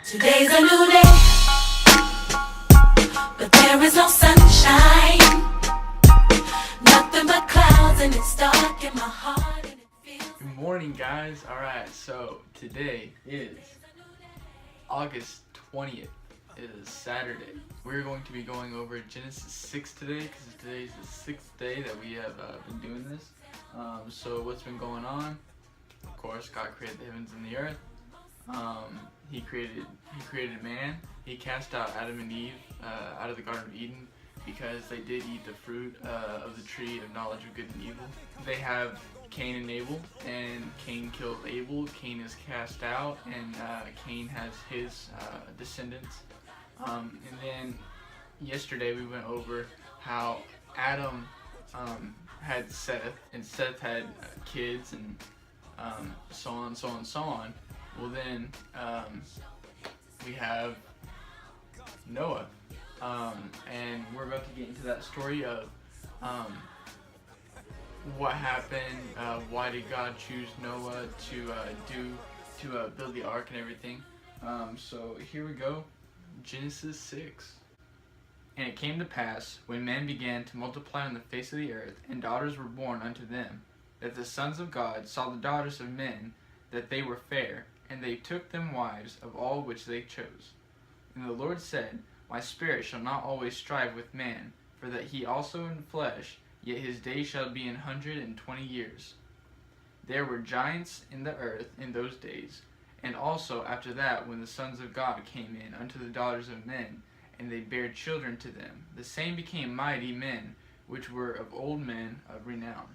Today's a new day, but there is no sunshine. Nothing but clouds, and it's dark in my heart, and it feels. Good morning, guys. Alright, so today is August 20th. It is Saturday. We're going to be going over Genesis 6 today because today is the sixth day that we have been doing this. So what's been going on? Of course, God created the heavens and the earth. He created man. He cast out Adam and Eve out of the Garden of Eden because they did eat the fruit of the tree of knowledge of good and evil. They have Cain and Abel, and Cain killed Abel. Cain is cast out, and Cain has his descendants. And then yesterday we went over how Adam had Seth, and Seth had kids, and so on, so on, so on. Well then, we have Noah, and we're about to get into that story of what happened, why did God choose Noah to build the ark and everything. So here we go, Genesis 6. And it came to pass, when men began to multiply on the face of the earth, and daughters were born unto them, that the sons of God saw the daughters of men, that they were fair, and they took them wives of all which they chose. And the Lord said, My spirit shall not always strive with man, for that he also in flesh, yet his days shall be 120 years. There were giants in the earth in those days, and also after that when the sons of God came in unto the daughters of men, and they bare children to them. The same became mighty men, which were of old men of renown.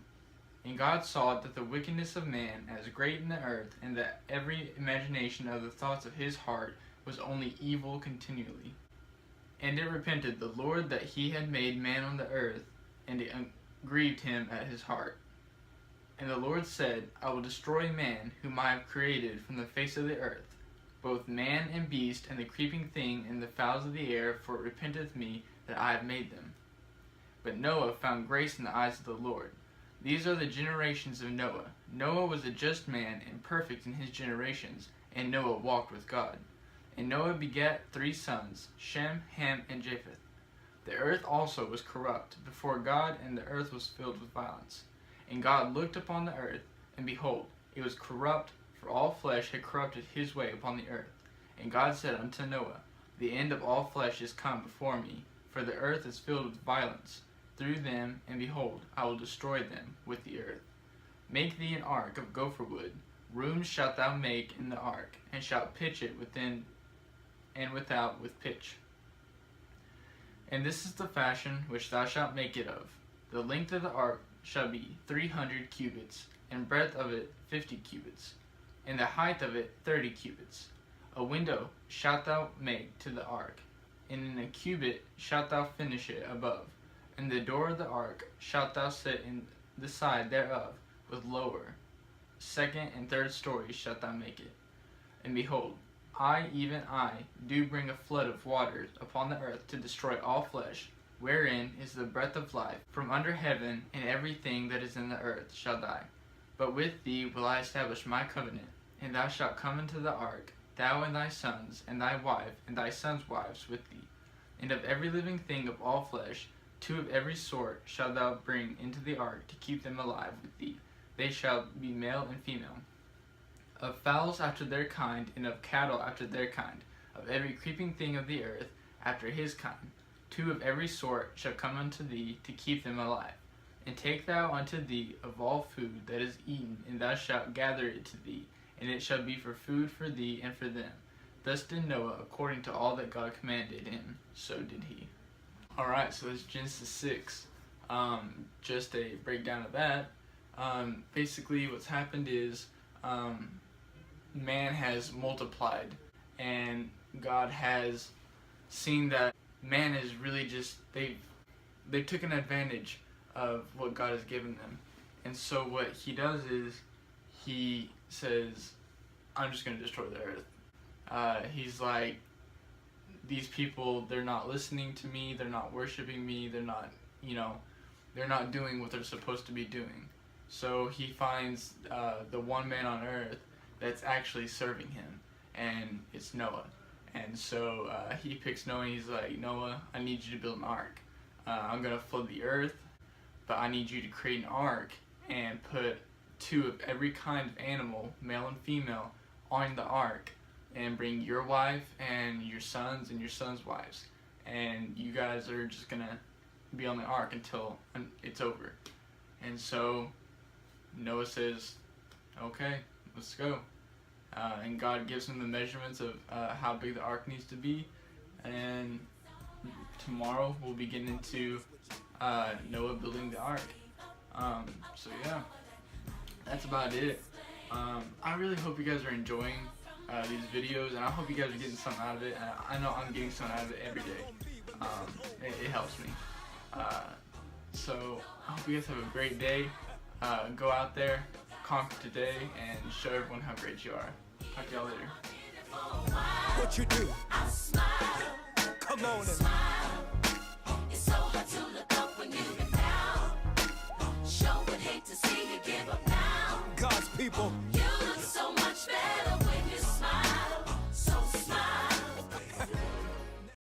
And God saw that the wickedness of man as great in the earth, and that every imagination of the thoughts of his heart was only evil continually. And it repented the Lord that he had made man on the earth, and it grieved him at his heart. And the Lord said, I will destroy man whom I have created from the face of the earth, both man and beast, and the creeping thing, and the fowls of the air, for it repenteth me that I have made them. But Noah found grace in the eyes of the Lord. These are the generations of Noah. Noah was a just man and perfect in his generations, and Noah walked with God. And Noah begat 3 sons, Shem, Ham, and Japheth. The earth also was corrupt before God, and the earth was filled with violence. And God looked upon the earth, and behold, it was corrupt, for all flesh had corrupted his way upon the earth. And God said unto Noah, The end of all flesh is come before me, for the earth is filled with violence through them, and behold, I will destroy them with the earth. Make thee an ark of gopher wood. Rooms shalt thou make in the ark, and shalt pitch it within and without with pitch. And this is the fashion which thou shalt make it of. The length of the ark shall be 300 cubits, and breadth of it 50 cubits, and the height of it 30 cubits. A window shalt thou make to the ark, and in a cubit shalt thou finish it above. And the door of the ark shalt thou set in the side thereof, with lower, second, and third stories shalt thou make it. And behold, I, even I, do bring a flood of waters upon the earth to destroy all flesh, wherein is the breath of life from under heaven, and everything that is in the earth shall die. But with thee will I establish my covenant, and thou shalt come into the ark, thou and thy sons, and thy wife, and thy sons' wives with thee. And of every living thing of all flesh, 2 of every sort shalt thou bring into the ark to keep them alive with thee. They shall be male and female. Of fowls after their kind, and of cattle after their kind, of every creeping thing of the earth after his kind, 2 of every sort shall come unto thee to keep them alive. And take thou unto thee of all food that is eaten, and thou shalt gather it to thee, and it shall be for food for thee and for them. Thus did Noah according to all that God commanded him, so did he. Alright, so that's Genesis 6. Just a breakdown of that. Basically what's happened is man has multiplied, and God has seen that man is really just, they've taken advantage of what God has given them. And so what he does is he says, I'm just going to destroy the earth. He's like, these people, they're not listening to me, they're not worshiping me, they're not, they're not doing what they're supposed to be doing. So he finds the one man on earth that's actually serving him, and it's Noah. And so he picks Noah and he's like, Noah, I need you to build an ark. I'm going to flood the earth, but I need you to create an ark and put 2 of every kind of animal, male and female, on the ark, and bring your wife and your sons wives. And you guys are just going to be on the ark until it's over. And so Noah says, okay, let's go. And God gives him the measurements of how big the ark needs to be. And tomorrow we'll be getting into Noah building the ark. So yeah, that's about it. I really hope you guys are enjoying these videos, and I hope you guys are getting something out of it. And I know I'm getting something out of it every day. It helps me. So I hope you guys have a great day. Go out there, conquer today, and show everyone how great you are. Talk to y'all later. What you do? I smile. Come on and Smile. It's so hard to look up when you've been down. Sure would hate to see you give up now. God's people.